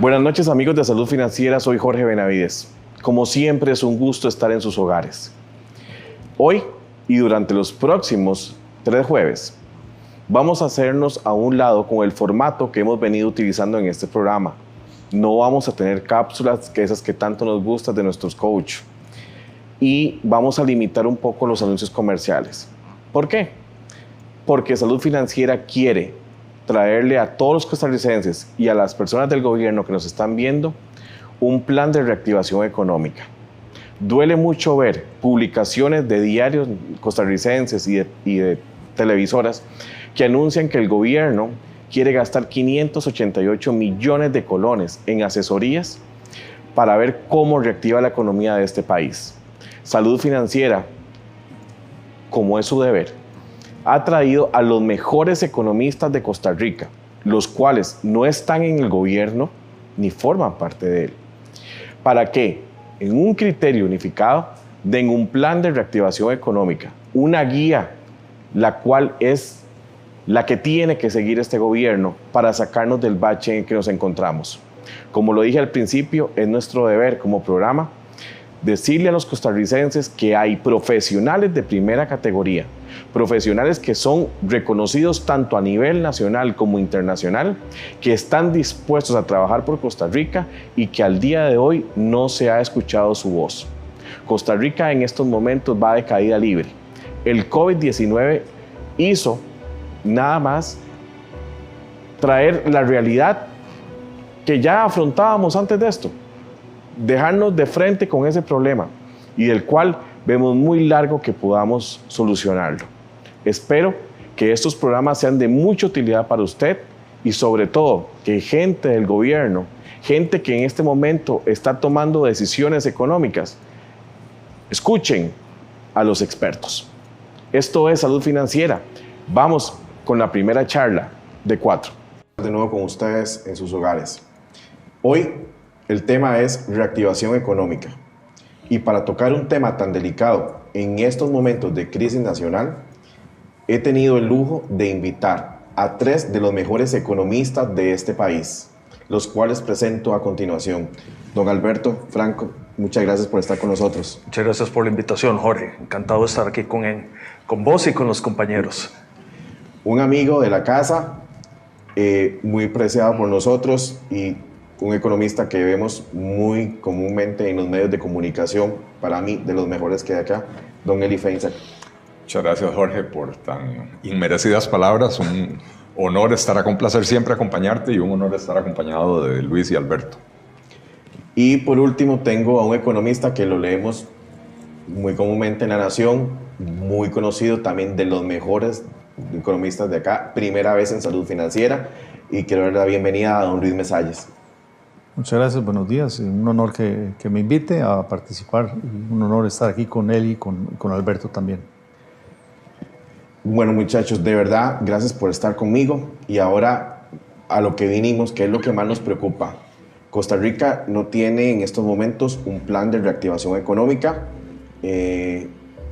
Buenas noches, amigos de Salud Financiera, soy Jorge Benavides. Como siempre es un gusto estar en sus hogares. Hoy y durante los próximos 3 jueves vamos a hacernos a un lado con el formato que hemos venido utilizando en este programa. No vamos a tener cápsulas, que esas que tanto nos gustan de nuestros coach, y vamos a limitar un poco los anuncios comerciales. ¿Por qué? Porque Salud Financiera quiere traerle a todos los costarricenses y a las personas del gobierno que nos están viendo un plan de reactivación económica. Duele mucho ver publicaciones de diarios costarricenses y de televisoras que anuncian que el gobierno quiere gastar 588 millones de colones en asesorías para ver cómo reactiva la economía de este país. Salud Financiera, como es su deber, ha traído a los mejores economistas de Costa Rica, los cuales no están en el gobierno ni forman parte de él, para que, en un criterio unificado, den un plan de reactivación económica, una guía, la cual es la que tiene que seguir este gobierno para sacarnos del bache en el que nos encontramos. Como lo dije al principio, es nuestro deber como programa decirle a los costarricenses que hay profesionales de primera categoría, profesionales que son reconocidos tanto a nivel nacional como internacional, que están dispuestos a trabajar por Costa Rica y que al día de hoy no se ha escuchado su voz. Costa Rica en estos momentos va de caída libre. El COVID-19 hizo nada más traer la realidad que ya afrontábamos antes de esto, dejarnos de frente con ese problema y del cual vemos muy largo que podamos solucionarlo. Espero que estos programas sean de mucha utilidad para usted y sobre todo que gente del gobierno, gente que en este momento está tomando decisiones económicas, escuchen a los expertos. Esto es Salud Financiera. Vamos con la primera charla de 4. De nuevo con ustedes en sus hogares. Hoy el tema es reactivación económica. Y para tocar un tema tan delicado en estos momentos de crisis nacional, he tenido el lujo de invitar a 3 de los mejores economistas de este país, los cuales presento a continuación. Don Alberto Franco, muchas gracias por estar con nosotros. Muchas gracias por la invitación, Jorge. Encantado de estar aquí con vos y con los compañeros. Un amigo de la casa, muy preciado por nosotros y un economista que vemos muy comúnmente en los medios de comunicación, para mí de los mejores que hay acá, don Eli Feinsack. Muchas gracias, Jorge, por tan inmerecidas palabras. Un honor estar acá, un placer siempre acompañarte y un honor estar acompañado de Luis y Alberto. Y por último tengo a un economista que lo leemos muy comúnmente en La Nación, muy conocido también de los mejores economistas de acá, primera vez en Salud Financiera, y quiero dar la bienvenida a don Luis Mesalles. Muchas gracias, buenos días. Un honor que me invite a participar y un honor estar aquí con él y con Alberto también. Bueno, muchachos, de verdad, gracias por estar conmigo. Y ahora a lo que vinimos, que es lo que más nos preocupa. Costa Rica no tiene en estos momentos un plan de reactivación económica.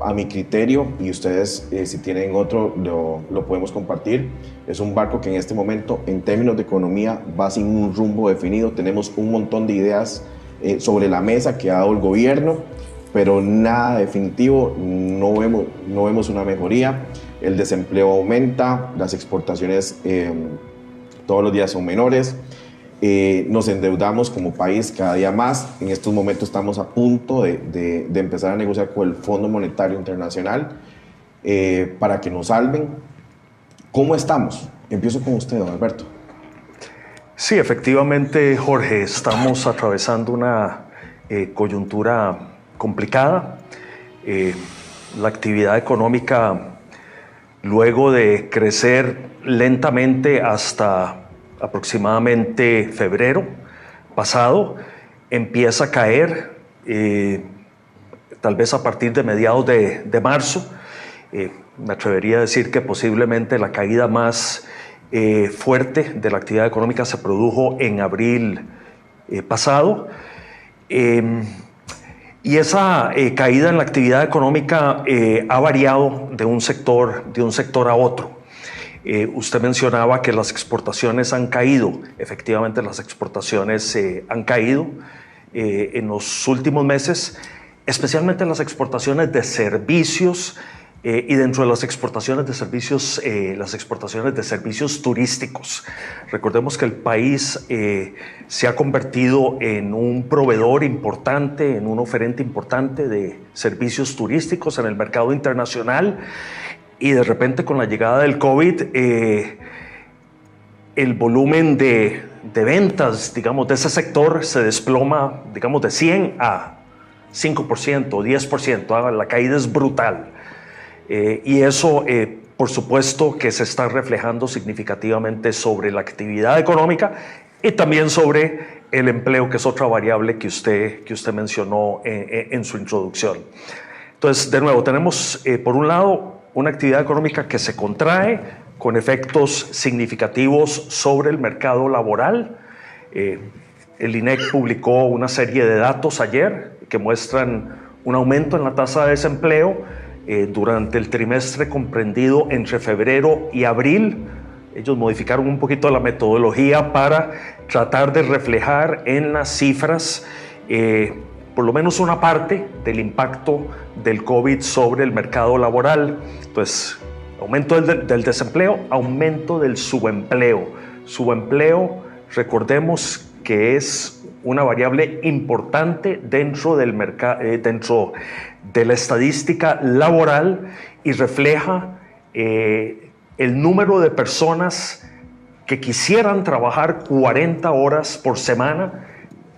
A mi criterio, y ustedes si tienen otro lo podemos compartir, es un barco que en este momento en términos de economía va sin un rumbo definido. Tenemos un montón de ideas sobre la mesa que ha dado el gobierno, pero nada definitivo, no vemos una mejoría. El desempleo aumenta, las exportaciones todos los días son menores. Nos endeudamos como país cada día más. En estos momentos estamos a punto de empezar a negociar con el Fondo Monetario Internacional para que nos salven. ¿Cómo estamos? Empiezo con usted, don Alberto. Sí, efectivamente, Jorge, estamos atravesando una coyuntura complicada. La actividad económica, luego de crecer lentamente hasta aproximadamente febrero pasado, empieza a caer, tal vez a partir de mediados de marzo. Me atrevería a decir que posiblemente la caída más fuerte de la actividad económica se produjo en abril pasado. Y esa caída en la actividad económica ha variado de un sector a otro. Usted mencionaba que las exportaciones han caído. Efectivamente, las exportaciones han caído en los últimos meses, especialmente las exportaciones de servicios y dentro de las exportaciones de servicios turísticos. Recordemos que el país se ha convertido en un proveedor importante, en un oferente importante de servicios turísticos en el mercado internacional, y de repente con la llegada del COVID el volumen de ventas, digamos, de ese sector se desploma, digamos, de 100 a 5%, 10%, la caída es brutal. Y eso, por supuesto, que se está reflejando significativamente sobre la actividad económica y también sobre el empleo, que es otra variable que usted mencionó en su introducción. Entonces, de nuevo, tenemos, por un lado, una actividad económica que se contrae con efectos significativos sobre el mercado laboral. El INEC publicó una serie de datos ayer que muestran un aumento en la tasa de desempleo durante el trimestre comprendido entre febrero y abril. Ellos modificaron un poquito la metodología para tratar de reflejar en las cifras por lo menos una parte del impacto del COVID sobre el mercado laboral. Entonces, aumento del desempleo, aumento del subempleo. Subempleo, recordemos que es una variable importante dentro del dentro de la estadística laboral y refleja el número de personas que quisieran trabajar 40 horas por semana,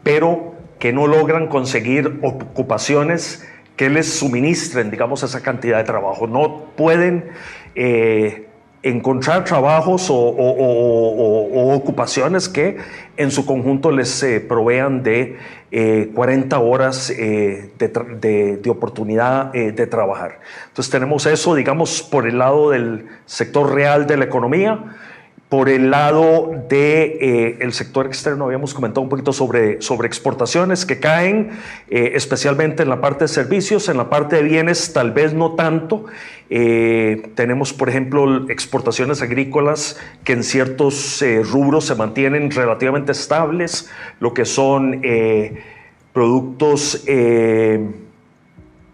pero que no logran conseguir ocupaciones que les suministren, digamos, esa cantidad de trabajo. No pueden encontrar trabajos o ocupaciones que en su conjunto les provean de 40 horas de oportunidad de trabajar. Entonces tenemos eso, digamos, por el lado del sector real de la economía. Por el lado del sector externo, habíamos comentado un poquito sobre exportaciones que caen, especialmente en la parte de servicios. En la parte de bienes tal vez no tanto. Tenemos, por ejemplo, exportaciones agrícolas que en ciertos rubros se mantienen relativamente estables, lo que son productos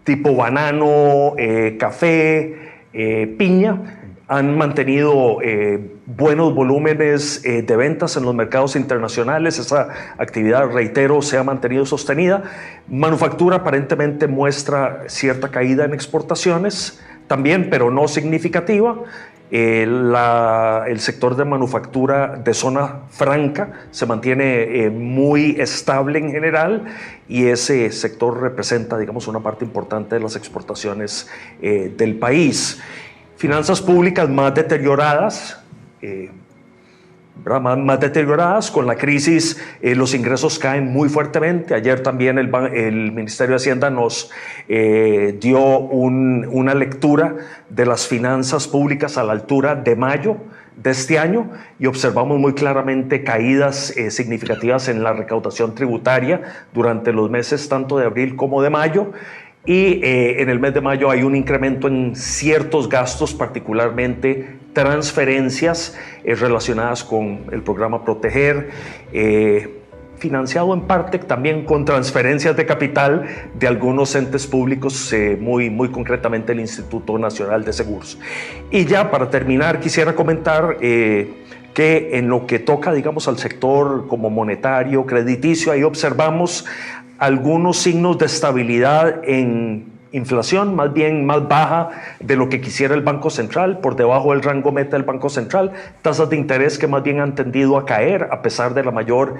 tipo banano, café, piña. Han mantenido buenos volúmenes de ventas en los mercados internacionales. Esa actividad, reitero, se ha mantenido sostenida. Manufactura aparentemente muestra cierta caída en exportaciones también, pero no significativa. El sector de manufactura de zona franca se mantiene muy estable en general, y ese sector representa, digamos, una parte importante de las exportaciones del país. Finanzas públicas más deterioradas, más deterioradas con la crisis. Los ingresos caen muy fuertemente. Ayer también el Ministerio de Hacienda nos dio una lectura de las finanzas públicas a la altura de mayo de este año, y observamos muy claramente caídas significativas en la recaudación tributaria durante los meses tanto de abril como de mayo. Y en el mes de mayo hay un incremento en ciertos gastos, particularmente transferencias relacionadas con el programa Proteger, financiado en parte también con transferencias de capital de algunos entes públicos, muy concretamente el Instituto Nacional de Seguros. Y ya para terminar, quisiera comentar que en lo que toca, digamos, al sector como monetario, crediticio, ahí observamos algunos signos de estabilidad en inflación, más bien más baja de lo que quisiera el Banco Central, por debajo del rango meta del Banco Central, tasas de interés que más bien han tendido a caer a pesar de la mayor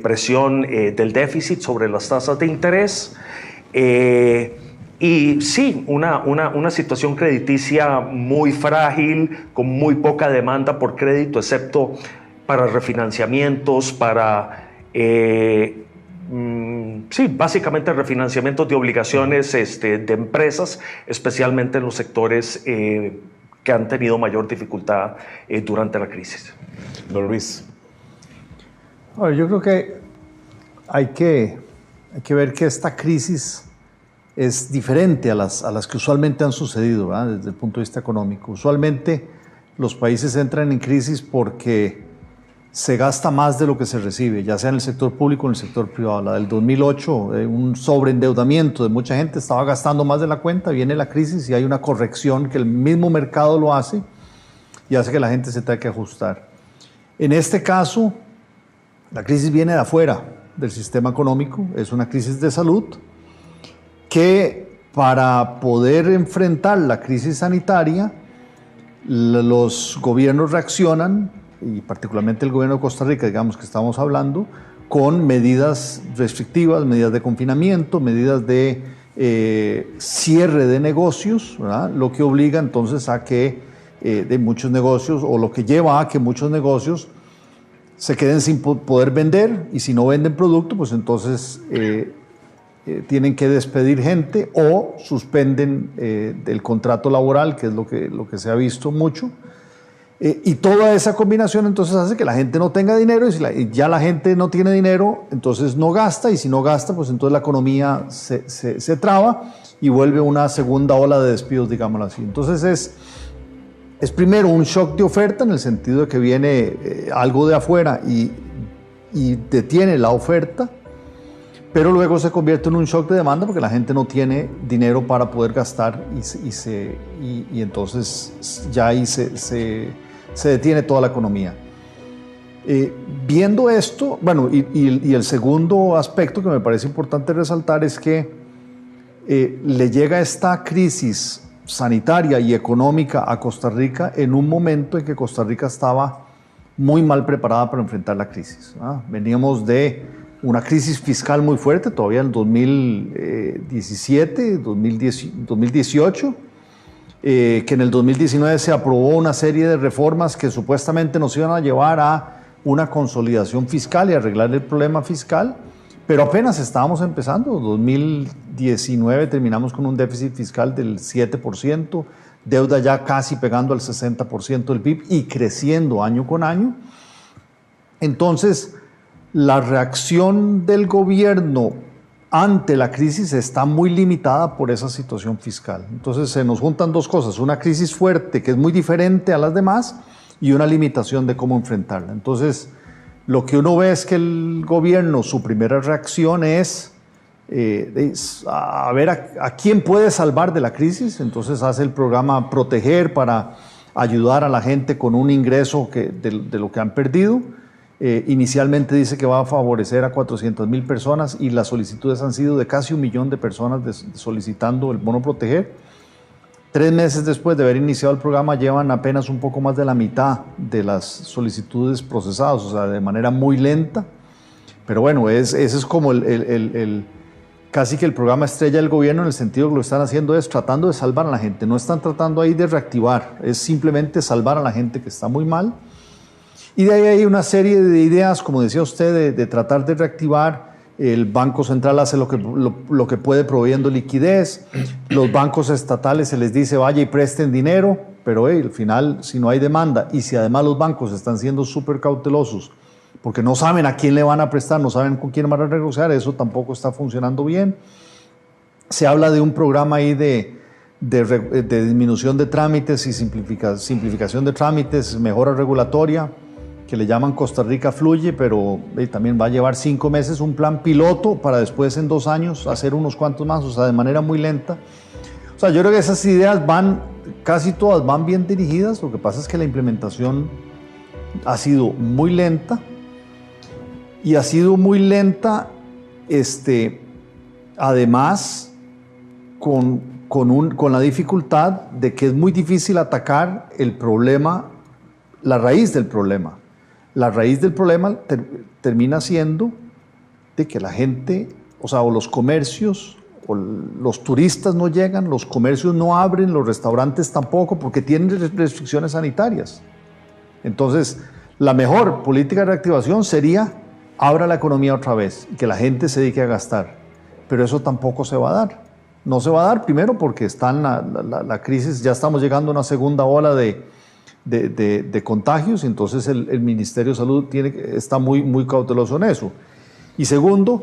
presión del déficit sobre las tasas de interés. Y sí, una situación crediticia muy frágil, con muy poca demanda por crédito, excepto para refinanciamientos, para básicamente refinanciamientos de obligaciones de empresas, especialmente en los sectores que han tenido mayor dificultad durante la crisis. Don Luis. Bueno, yo creo que hay que ver que esta crisis es diferente a las que usualmente han sucedido, ¿verdad? Desde el punto de vista económico. Usualmente los países entran en crisis porque se gasta más de lo que se recibe, ya sea en el sector público o en el sector privado. La del 2008, un sobreendeudamiento de mucha gente, estaba gastando más de la cuenta, viene la crisis y hay una corrección que el mismo mercado lo hace y hace que la gente se tenga que ajustar. En este caso, la crisis viene de afuera del sistema económico, es una crisis de salud que para poder enfrentar la crisis sanitaria, los gobiernos reaccionan, y particularmente el gobierno de Costa Rica, digamos que estamos hablando, con medidas restrictivas, medidas de confinamiento, medidas de cierre de negocios, ¿verdad? Lo que obliga entonces a que de muchos negocios, o lo que lleva a que muchos negocios se queden sin poder vender, y si no venden producto, pues entonces tienen que despedir gente o suspenden el contrato laboral, que es lo que se ha visto mucho. Y toda esa combinación entonces hace que la gente no tenga dinero, y si ya la gente no tiene dinero, entonces no gasta, y si no gasta, pues entonces la economía se traba y vuelve una segunda ola de despidos, digámoslo así. Entonces es primero un shock de oferta, en el sentido de que viene algo de afuera y detiene la oferta, pero luego se convierte en un shock de demanda porque la gente no tiene dinero para poder gastar, y entonces ya ahí se detiene toda la economía. Viendo esto, bueno, y el segundo aspecto que me parece importante resaltar es que le llega esta crisis sanitaria y económica a Costa Rica en un momento en que Costa Rica estaba muy mal preparada para enfrentar la crisis, ¿ah? Veníamos de una crisis fiscal muy fuerte, todavía en 2017, 2018, que en el 2019 se aprobó una serie de reformas que supuestamente nos iban a llevar a una consolidación fiscal y arreglar el problema fiscal, pero apenas estábamos empezando. 2019 terminamos con un déficit fiscal del 7%, deuda ya casi pegando al 60% del PIB y creciendo año con año. Entonces, la reacción del gobierno ante la crisis está muy limitada por esa situación fiscal. Entonces se nos juntan dos cosas: una crisis fuerte que es muy diferente a las demás y una limitación de cómo enfrentarla. Entonces lo que uno ve es que el gobierno, su primera reacción es a ver a quién puede salvar de la crisis. Entonces hace el programa Proteger para ayudar a la gente con un ingreso de lo que han perdido. Inicialmente dice que va a favorecer a 400,000 personas, y las solicitudes han sido de casi 1 millón de personas solicitando el bono Proteger. 3 meses después de haber iniciado el programa, llevan apenas un poco más de la mitad de las solicitudes procesadas, o sea, de manera muy lenta. Pero bueno, ese es como casi que el programa estrella del gobierno, en el sentido que lo están haciendo es tratando de salvar a la gente. No están tratando ahí de reactivar, es simplemente salvar a la gente que está muy mal. Y de ahí hay una serie de ideas, como decía usted, de tratar de reactivar. El Banco Central hace lo que puede proveyendo liquidez. Los bancos estatales se les dice vaya y presten dinero, pero al final, si no hay demanda, y si además los bancos están siendo súper cautelosos porque no saben a quién le van a prestar, no saben con quién van a negociar, eso tampoco está funcionando bien. Se habla de un programa ahí de disminución de trámites y simplificación de trámites, mejora regulatoria, que le llaman Costa Rica Fluye, pero también va a llevar 5 meses, un plan piloto para después en 2 años hacer unos cuantos más, o sea, de manera muy lenta. O sea, yo creo que esas ideas casi todas van bien dirigidas. Lo que pasa es que la implementación ha sido muy lenta, y ha sido muy lenta, además con la dificultad de que es muy difícil atacar el problema, la raíz del problema. La raíz del problema termina siendo de que la gente, o los comercios, o los turistas no llegan, los comercios no abren, los restaurantes tampoco, porque tienen restricciones sanitarias. Entonces, la mejor política de reactivación sería abra la economía otra vez y que la gente se dedique a gastar. Pero eso tampoco se va a dar. No se va a dar, primero porque está en la crisis, ya estamos llegando a una segunda ola de contagios, entonces el Ministerio de Salud está muy cauteloso en eso. Y segundo,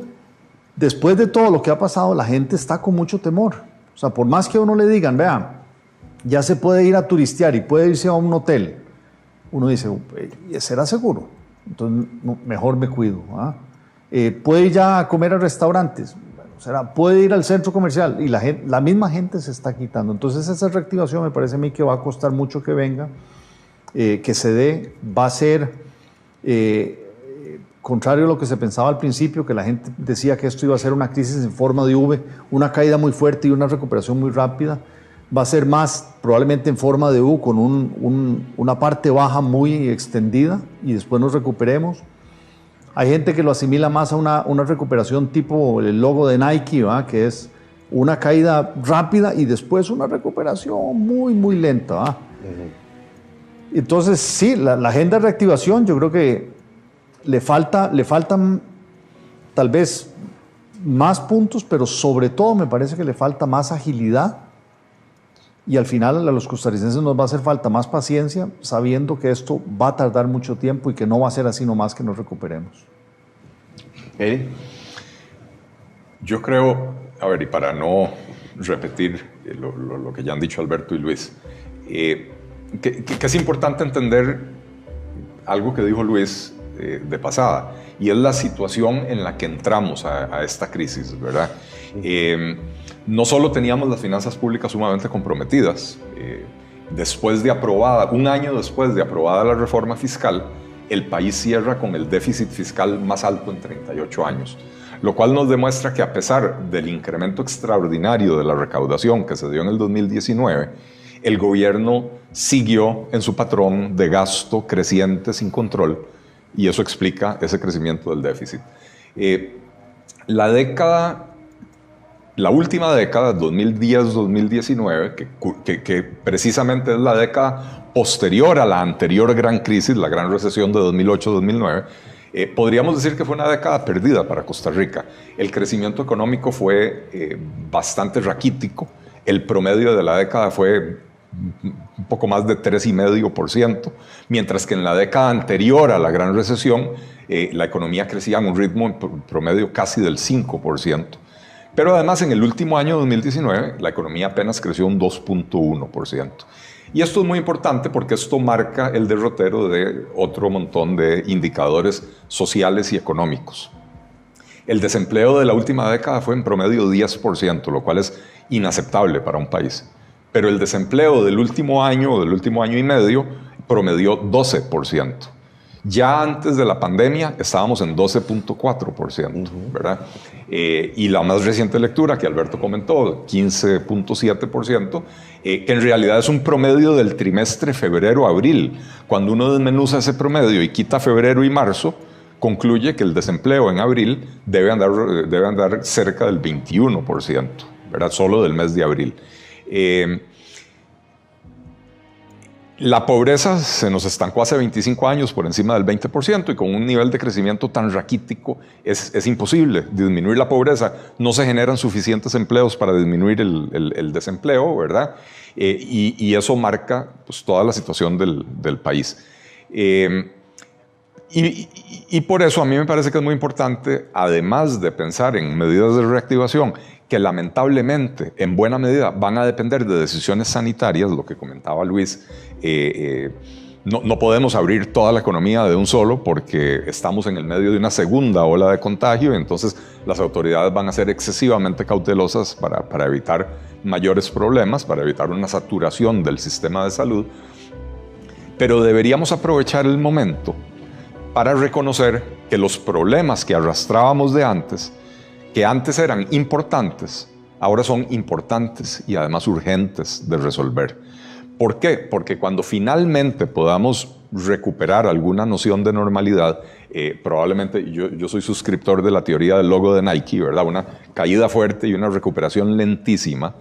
después de todo lo que ha pasado, la gente está con mucho temor. O sea, por más que a uno le digan, vea, ya se puede ir a turistear y puede irse a un hotel, uno dice, ¿será seguro? Entonces, mejor me cuido. ¿Puede ir ya a comer a restaurantes? Bueno, ¿puede ir al centro comercial? Y la misma gente se está quitando. Entonces, esa reactivación me parece a mí que va a costar mucho que venga, que se dé. Va a ser, contrario a lo que se pensaba al principio, que la gente decía que esto iba a ser una crisis en forma de V, una caída muy fuerte y una recuperación muy rápida. Va a ser más probablemente en forma de U, con una parte baja muy extendida y después nos recuperemos. Hay gente que lo asimila más a una recuperación tipo el logo de Nike, ¿verdad? Que es una caída rápida y después una recuperación muy, muy lenta. ¿verdad? Entonces, sí, la agenda de reactivación yo creo que le faltan tal vez más puntos, pero sobre todo me parece que le falta más agilidad. Y al final a los costarricenses nos va a hacer falta más paciencia, sabiendo que esto va a tardar mucho tiempo y que no va a ser así nomás que nos recuperemos. Eri. Yo creo, a ver, y para no repetir lo que ya han dicho Alberto y Luis, que es importante entender algo que dijo Luis de pasada, y es la situación en la que entramos a esta crisis, ¿verdad? No solo teníamos las finanzas públicas sumamente comprometidas, después de aprobada, un año después de aprobada la reforma fiscal, el país cierra con el déficit fiscal más alto en 38 años, lo cual nos demuestra que a pesar del incremento extraordinario de la recaudación que se dio en el 2019, el gobierno siguió en su patrón de gasto creciente sin control, y eso explica ese crecimiento del déficit. La última década, 2010-2019, que precisamente es la década posterior a la anterior gran crisis, la gran recesión de 2008-2009, podríamos decir que fue una década perdida para Costa Rica. El crecimiento económico fue bastante raquítico. El promedio de la década fue un poco más de 3,5%, mientras que en la década anterior a la gran recesión, la economía crecía a un ritmo en promedio casi del 5%. Pero además, en el último año 2019, la economía apenas creció un 2,1%. Y esto es muy importante porque esto marca el derrotero de otro montón de indicadores sociales y económicos. El desempleo de la última década fue en promedio 10%, lo cual es inaceptable para un país. Pero el desempleo del último año y medio promedió 12%. Ya antes de la pandemia estábamos en 12,4%, ¿verdad? Y la más reciente lectura que Alberto comentó, 15,7%, que en realidad es un promedio del trimestre febrero-abril. Cuando uno desmenuza ese promedio y quita febrero y marzo, concluye que el desempleo en abril debe andar cerca del 21%, ¿verdad? Solo del mes de abril. La pobreza se nos estancó hace 25 años por encima del 20% y con un nivel de crecimiento tan raquítico es imposible disminuir la pobreza. No se generan suficientes empleos para disminuir el desempleo, ¿verdad? Y eso marca pues, toda la situación del país. Y por eso a mí me parece que es muy importante, además de pensar en medidas de reactivación, que lamentablemente en buena medida van a depender de decisiones sanitarias, lo que comentaba Luis, no podemos abrir toda la economía de un solo porque estamos en el medio de una segunda ola de contagio y entonces las autoridades van a ser excesivamente cautelosas para evitar mayores problemas, para evitar una saturación del sistema de salud, pero deberíamos aprovechar el momento para reconocer que los problemas que arrastrábamos de antes, que antes eran importantes, ahora son importantes y además urgentes de resolver. ¿Por qué? Porque cuando finalmente podamos recuperar alguna noción de normalidad, probablemente yo soy suscriptor de la teoría del logo de Nike, ¿verdad? Una caída fuerte y una recuperación lentísima,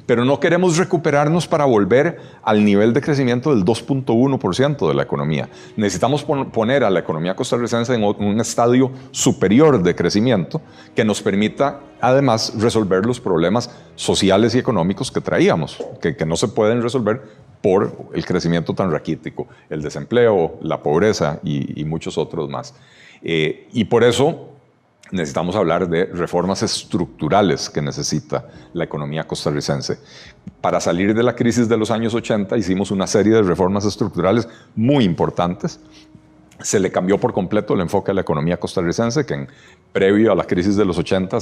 pero no queremos recuperarnos para volver al nivel de crecimiento del 2,1% de la economía. Necesitamos poner a la economía costarricense en un estadio superior de crecimiento que nos permita además resolver los problemas sociales y económicos que traíamos, que no se pueden resolver por el crecimiento tan raquítico, el desempleo, la pobreza y muchos otros más. Y por eso necesitamos hablar de reformas estructurales que necesita la economía costarricense. Para salir de la crisis de los años 80 hicimos una serie de reformas estructurales muy importantes. Se le cambió por completo el enfoque a la economía costarricense, que previo a la crisis de los 80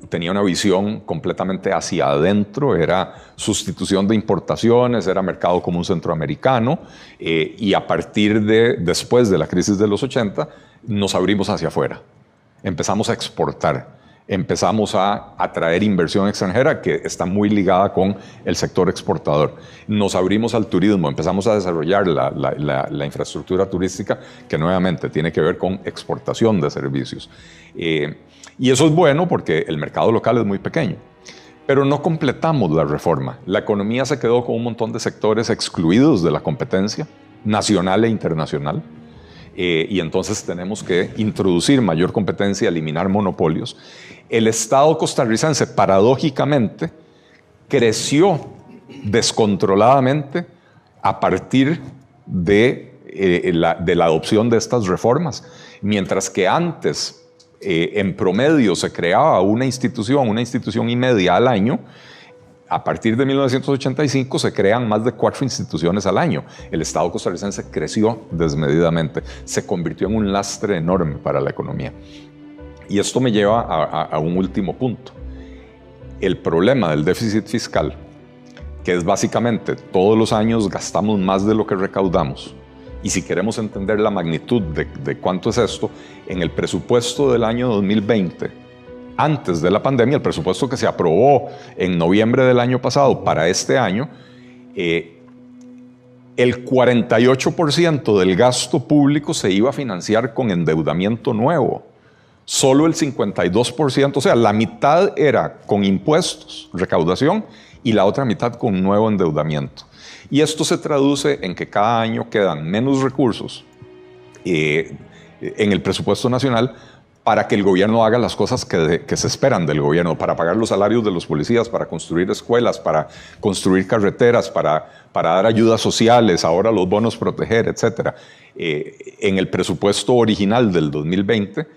tenía una visión completamente hacia adentro, era sustitución de importaciones, era mercado común centroamericano, y a partir después de la crisis de los 80 nos abrimos hacia afuera. Empezamos a exportar, empezamos a atraer inversión extranjera que está muy ligada con el sector exportador. Nos abrimos al turismo, empezamos a desarrollar la infraestructura turística que nuevamente tiene que ver con exportación de servicios. Y eso es bueno porque el mercado local es muy pequeño. Pero no completamos la reforma. La economía se quedó con un montón de sectores excluidos de la competencia nacional e internacional. Y entonces tenemos que introducir mayor competencia, eliminar monopolios. El Estado costarricense, paradójicamente, creció descontroladamente a partir de la adopción de estas reformas. Mientras que antes, en promedio, se creaba una institución y media al año, a partir de 1985 se crean más de 4 instituciones al año. El Estado costarricense creció desmedidamente, se convirtió en un lastre enorme para la economía. Y esto me lleva a un último punto. El problema del déficit fiscal, que es básicamente todos los años gastamos más de lo que recaudamos. Y si queremos entender la magnitud de cuánto es esto, en el presupuesto del año 2020, antes de la pandemia, el presupuesto que se aprobó en noviembre del año pasado para este año, el 48% del gasto público se iba a financiar con endeudamiento nuevo. Solo el 52%, o sea, la mitad era con impuestos, recaudación, y la otra mitad con nuevo endeudamiento. Y esto se traduce en que cada año quedan menos recursos en el presupuesto nacional para que el gobierno haga las cosas que se esperan del gobierno, para pagar los salarios de los policías, para construir escuelas, para construir carreteras, para dar ayudas sociales, ahora los bonos proteger, etc. En el presupuesto original del 2020,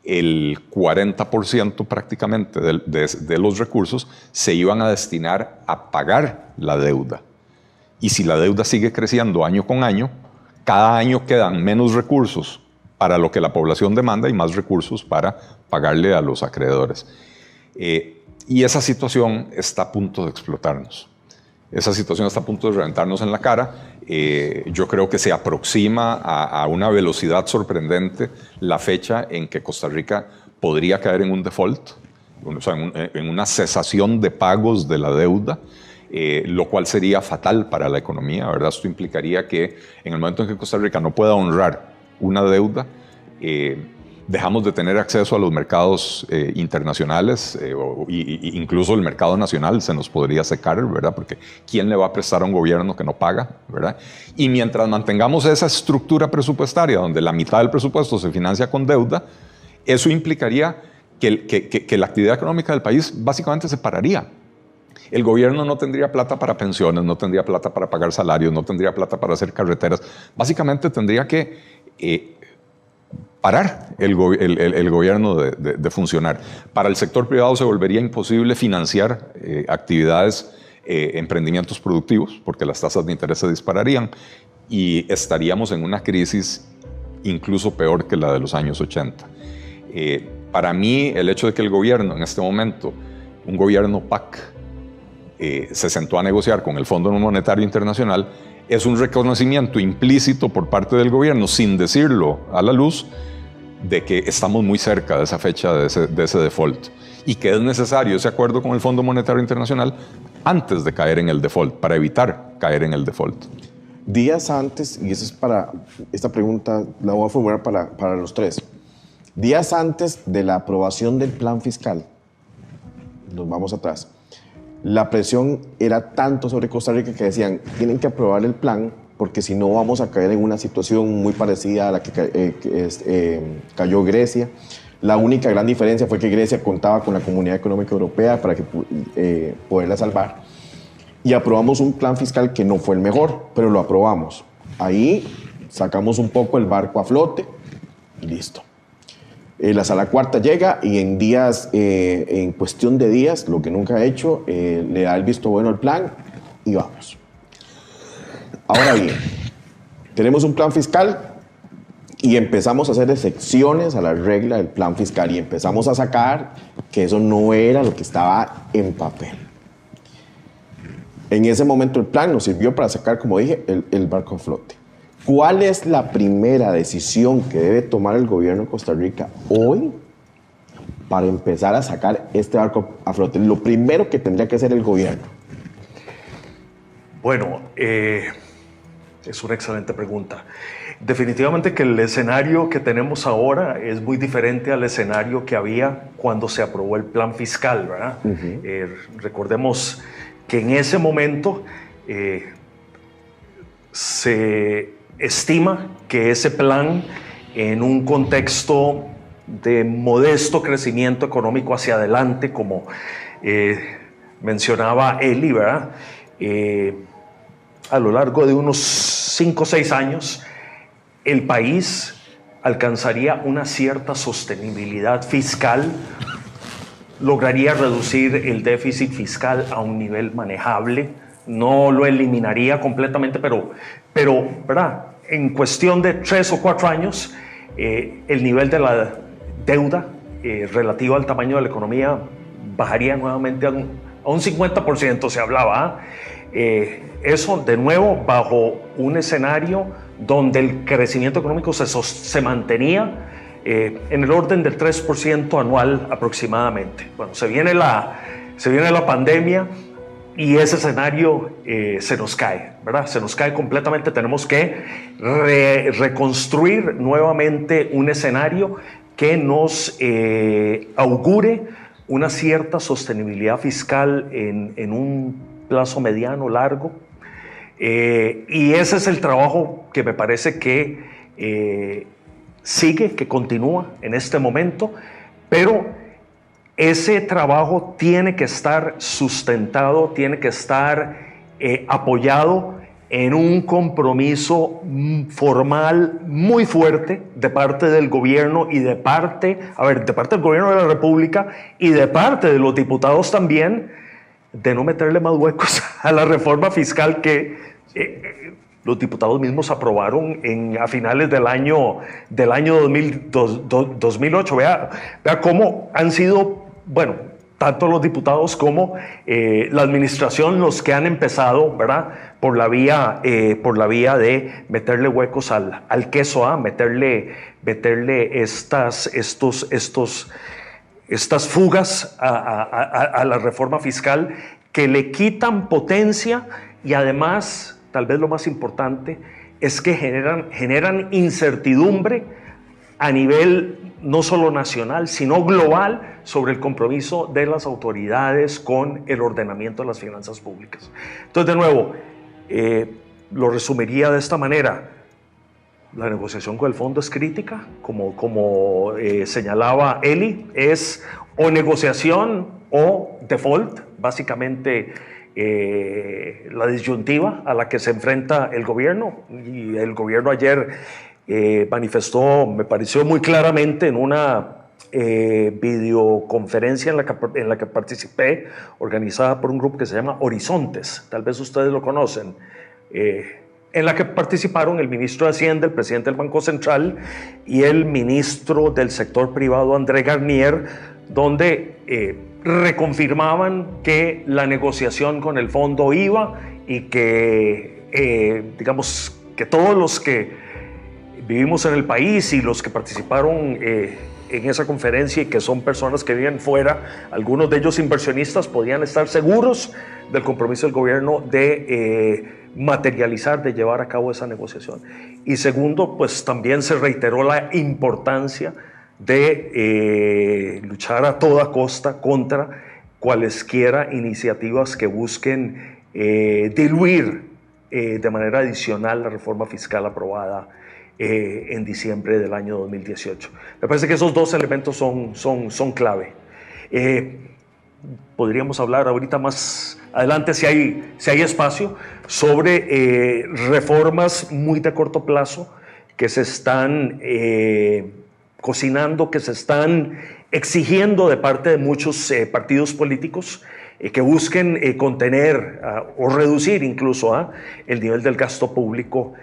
el 40% prácticamente de los recursos se iban a destinar a pagar la deuda. Y si la deuda sigue creciendo año con año, cada año quedan menos recursos para lo que la población demanda y más recursos para pagarle a los acreedores. Y esa situación está a punto de explotarnos. Esa situación está a punto de reventarnos en la cara. Yo creo que se aproxima a una velocidad sorprendente la fecha en que Costa Rica podría caer en un default, o sea, en una cesación de pagos de la deuda, lo cual sería fatal para la economía, ¿verdad? Esto implicaría que en el momento en que Costa Rica no pueda honrar una deuda, dejamos de tener acceso a los mercados internacionales, incluso el mercado nacional se nos podría secar, ¿verdad? Porque ¿quién le va a prestar a un gobierno que no paga, ¿verdad? Y mientras mantengamos esa estructura presupuestaria donde la mitad del presupuesto se financia con deuda, eso implicaría que la actividad económica del país básicamente se pararía. El gobierno no tendría plata para pensiones, no tendría plata para pagar salarios, no tendría plata para hacer carreteras. Básicamente tendría que parar el gobierno de funcionar. Para el sector privado se volvería imposible financiar actividades, emprendimientos productivos, porque las tasas de interés se dispararían y estaríamos en una crisis incluso peor que la de los años 80. Para mí, el hecho de que el gobierno en este momento, un gobierno PAC, se sentó a negociar con el Fondo Monetario Internacional, es un reconocimiento implícito por parte del gobierno, sin decirlo a la luz, de que estamos muy cerca de esa fecha, de ese default, y que es necesario ese acuerdo con el Fondo Monetario Internacional antes de caer en el default, para evitar caer en el default. Días antes, y esta pregunta la voy a formular para los tres, días antes de la aprobación del plan fiscal, nos vamos atrás, la presión era tanto sobre Costa Rica que decían, tienen que aprobar el plan porque si no vamos a caer en una situación muy parecida a la que cayó Grecia. La única gran diferencia fue que Grecia contaba con la Comunidad Económica Europea para poderla salvar. Y aprobamos un plan fiscal que no fue el mejor, pero lo aprobamos. Ahí sacamos un poco el barco a flote y listo. La sala cuarta llega y en días, en cuestión de días, lo que nunca ha hecho, le da el visto bueno al plan y vamos. Ahora bien, tenemos un plan fiscal y empezamos a hacer excepciones a la regla del plan fiscal y empezamos a sacar que eso no era lo que estaba en papel. En ese momento el plan nos sirvió para sacar, como dije, el barco a flote. ¿Cuál es la primera decisión que debe tomar el gobierno de Costa Rica hoy para empezar a sacar este barco a flote? Lo primero que tendría que hacer el gobierno. Bueno, es una excelente pregunta. Definitivamente que el escenario que tenemos ahora es muy diferente al escenario que había cuando se aprobó el plan fiscal, ¿verdad? Recordemos que en ese momento se estima que ese plan, en un contexto de modesto crecimiento económico hacia adelante, como mencionaba Eli, ¿verdad? A lo largo de unos 5 o 6 años, el país alcanzaría una cierta sostenibilidad fiscal, lograría reducir el déficit fiscal a un nivel manejable, no lo eliminaría completamente, pero ¿verdad? En cuestión de 3 o 4 años, el nivel de la deuda relativa al tamaño de la economía bajaría nuevamente a un 50%, se hablaba. Eso, de nuevo, bajo un escenario donde el crecimiento económico se mantenía en el orden del 3% anual aproximadamente. Bueno, se viene la pandemia y ese escenario se nos cae, ¿verdad? Se nos cae completamente. Tenemos que reconstruir nuevamente un escenario que nos augure una cierta sostenibilidad fiscal en un plazo mediano, largo. Y ese es el trabajo que me parece que sigue, que continúa en este momento, pero ese trabajo tiene que estar sustentado, tiene que estar apoyado en un compromiso formal muy fuerte de parte del gobierno y de parte del gobierno de la República y de parte de los diputados también, de no meterle más huecos a la reforma fiscal que los diputados mismos aprobaron a finales del año 2008. Vea cómo han sido, bueno, tanto los diputados como la administración los que han empezado, ¿verdad? Por la vía de meterle huecos al queso, meterle estas fugas a la reforma fiscal que le quitan potencia y además, tal vez lo más importante, es que generan incertidumbre a nivel no solo nacional, sino global sobre el compromiso de las autoridades con el ordenamiento de las finanzas públicas. Entonces, de nuevo, lo resumiría de esta manera. La negociación con el fondo es crítica, como señalaba Eli, es o negociación o default, básicamente la disyuntiva a la que se enfrenta el gobierno. Y el gobierno ayer manifestó, me pareció muy claramente en una videoconferencia en la que participé, organizada por un grupo que se llama Horizontes, tal vez ustedes lo conocen, en la que participaron el ministro de Hacienda, el presidente del Banco Central y el ministro del sector privado, André Garnier, donde reconfirmaban que la negociación con el fondo iba y que, digamos, que todos los que vivimos en el país y los que participaron en esa conferencia y que son personas que viven fuera, algunos de ellos inversionistas, podían estar seguros del compromiso del gobierno de materializar, de llevar a cabo esa negociación. Y segundo, pues también se reiteró la importancia de luchar a toda costa contra cualesquiera iniciativas que busquen diluir de manera adicional la reforma fiscal aprobada en diciembre del año 2018. Me parece que esos dos elementos son clave. Podríamos hablar ahorita más adelante, si hay espacio, sobre reformas muy de corto plazo que se están cocinando, que se están exigiendo de parte de muchos partidos políticos que busquen contener o reducir incluso el nivel del gasto público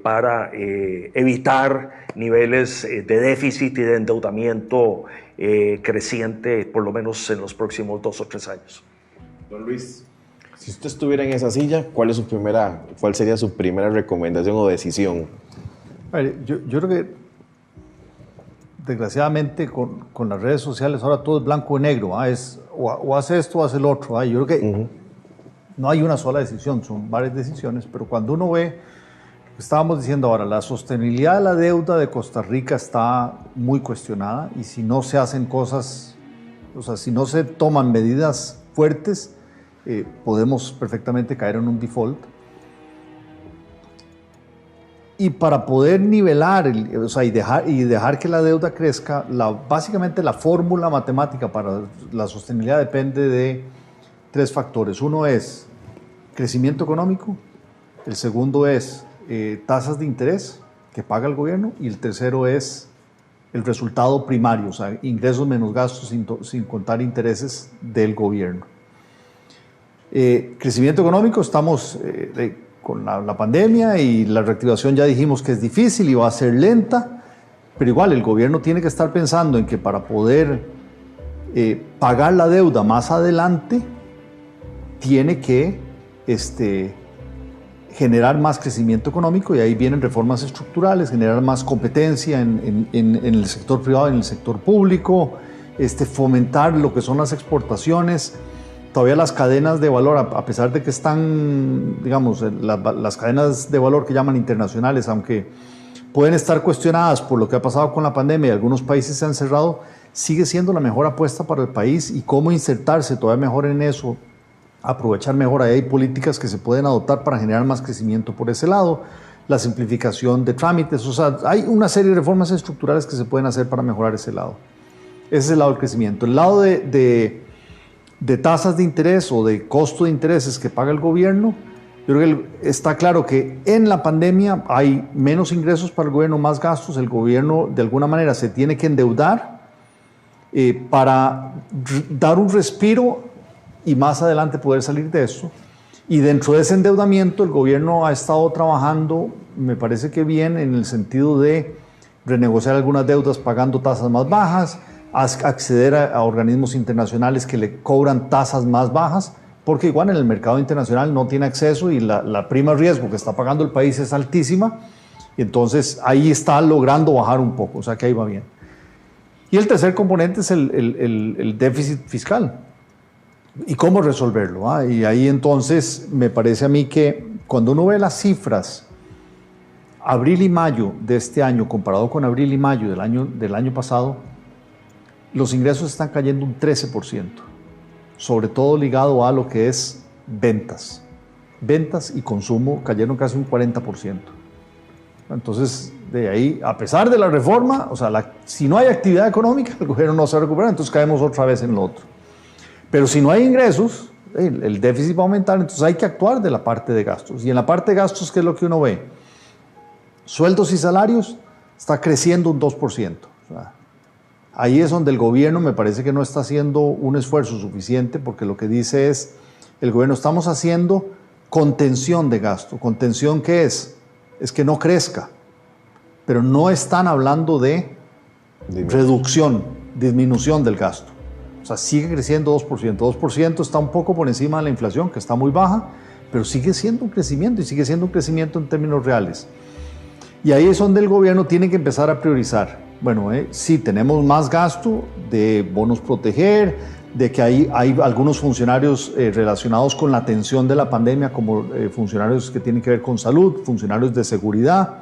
para evitar niveles de déficit y de endeudamiento creciente, por lo menos en los próximos 2 o 3 años. Don Luis, si usted estuviera en esa silla, ¿cuál sería su primera recomendación o decisión? A ver, yo creo que desgraciadamente con las redes sociales ahora todo es blanco y negro, es o hace esto o hace el otro. Yo creo que no hay una sola decisión, son varias decisiones, pero cuando uno ve, estábamos diciendo ahora, la sostenibilidad de la deuda de Costa Rica está muy cuestionada y si no se hacen cosas, o sea, si no se toman medidas fuertes, podemos perfectamente caer en un default. Y para poder nivelar y dejar que la deuda crezca, básicamente la fórmula matemática para la sostenibilidad depende de 3 factores. Uno es crecimiento económico, el segundo es tasas de interés que paga el gobierno y el tercero es el resultado primario, o sea, ingresos menos gastos sin contar intereses del gobierno. Crecimiento económico, estamos con la pandemia y la reactivación ya dijimos que es difícil y va a ser lenta, pero igual el gobierno tiene que estar pensando en que para poder pagar la deuda más adelante, tiene que generar más crecimiento económico y ahí vienen reformas estructurales, generar más competencia en el sector privado y en el sector público, fomentar lo que son las exportaciones. Todavía las cadenas de valor, a pesar de que están, digamos, las cadenas de valor que llaman internacionales, aunque pueden estar cuestionadas por lo que ha pasado con la pandemia y algunos países se han cerrado, sigue siendo la mejor apuesta para el país y cómo insertarse todavía mejor en eso, aprovechar mejor. Ahí hay políticas que se pueden adoptar para generar más crecimiento por ese lado, la simplificación de trámites, o sea, hay una serie de reformas estructurales que se pueden hacer para mejorar ese lado. Ese es el lado del crecimiento. El lado de tasas de interés o de costo de intereses que paga el gobierno, yo creo que está claro que en la pandemia hay menos ingresos para el gobierno, más gastos. El gobierno de alguna manera se tiene que endeudar para dar un respiro y más adelante poder salir de esto. Y dentro de ese endeudamiento el gobierno ha estado trabajando, me parece que bien, en el sentido de renegociar algunas deudas pagando tasas más bajas, acceder a organismos internacionales que le cobran tasas más bajas, porque igual en el mercado internacional no tiene acceso y la prima de riesgo que está pagando el país es altísima, y entonces ahí está logrando bajar un poco, o sea que ahí va bien. Y el tercer componente es el déficit fiscal y cómo resolverlo. Y ahí entonces me parece a mí que cuando uno ve las cifras, abril y mayo de este año comparado con abril y mayo del año pasado, los ingresos están cayendo un 13%, sobre todo ligado a lo que es ventas. Ventas y consumo cayeron casi un 40%. Entonces, de ahí, a pesar de la reforma, o sea, si no hay actividad económica, el gobierno no se recupera, entonces caemos otra vez en lo otro. Pero si no hay ingresos, el déficit va a aumentar, entonces hay que actuar de la parte de gastos. Y en la parte de gastos, ¿qué es lo que uno ve? Sueldos y salarios está creciendo un 2%. O sea, ahí es donde el gobierno me parece que no está haciendo un esfuerzo suficiente, porque lo que dice es, el gobierno estamos haciendo contención de gasto. ¿Contención qué es? Es que no crezca, pero no están hablando de reducción, disminución del gasto. O sea, sigue creciendo 2%. 2% está un poco por encima de la inflación, que está muy baja, pero sigue siendo un crecimiento y sigue siendo un crecimiento en términos reales. Y ahí es donde el gobierno tiene que empezar a priorizar. Bueno, sí, tenemos más gasto de bonos proteger, de que hay algunos funcionarios relacionados con la atención de la pandemia, como funcionarios que tienen que ver con salud, funcionarios de seguridad,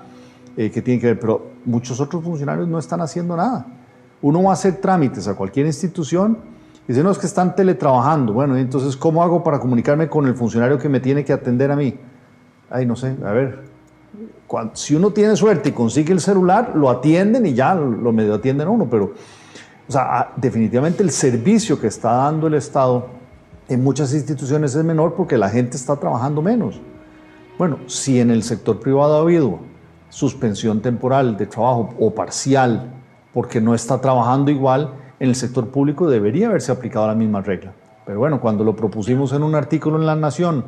que tienen que ver, pero muchos otros funcionarios no están haciendo nada. Uno va a hacer trámites a cualquier institución y dice, no, es que están teletrabajando. Bueno, entonces, ¿cómo hago para comunicarme con el funcionario que me tiene que atender a mí? Ay, no sé, a ver. Si uno tiene suerte y consigue el celular, lo atienden y ya lo medio atienden a uno, pero o sea, definitivamente el servicio que está dando el Estado en muchas instituciones es menor porque la gente está trabajando menos. Bueno, si en el sector privado ha habido suspensión temporal de trabajo o parcial porque no está trabajando igual. En el sector público debería haberse aplicado la misma regla. Pero bueno, cuando lo propusimos en un artículo en La Nación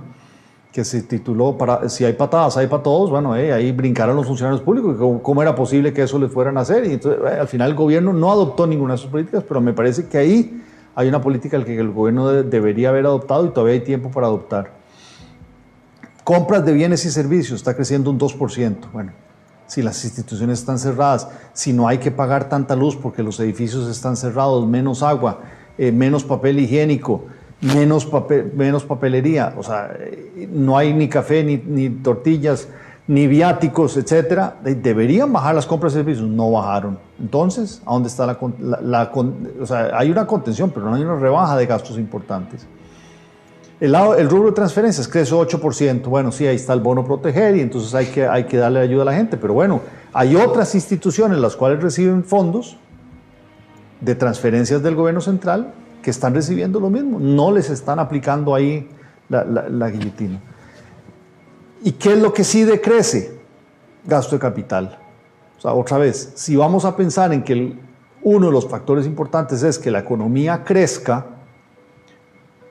que se tituló Si hay patadas, hay para todos, bueno, ahí brincaron los funcionarios públicos. ¿Cómo era posible que eso les fueran a hacer? Y entonces, al final el gobierno no adoptó ninguna de sus políticas, pero me parece que ahí hay una política que el gobierno debería haber adoptado y todavía hay tiempo para adoptar. Compras de bienes y servicios está creciendo un 2%. Bueno, si las instituciones están cerradas, si no hay que pagar tanta luz porque los edificios están cerrados, menos agua, menos papel higiénico, menos papelería, o sea, no hay ni café, ni tortillas, ni viáticos, etcétera, deberían bajar las compras de servicios, no bajaron. Entonces, ¿a dónde está o sea, hay una contención, pero no hay una rebaja de gastos importantes? El rubro de transferencias crece 8%. Bueno, sí, ahí está el bono proteger y entonces hay que darle ayuda a la gente. Pero bueno, hay otras instituciones las cuales reciben fondos de transferencias del gobierno central que están recibiendo lo mismo. No les están aplicando ahí la guillotina. ¿Y qué es lo que sí decrece? Gasto de capital. O sea, otra vez, si vamos a pensar en que uno de los factores importantes es que la economía crezca,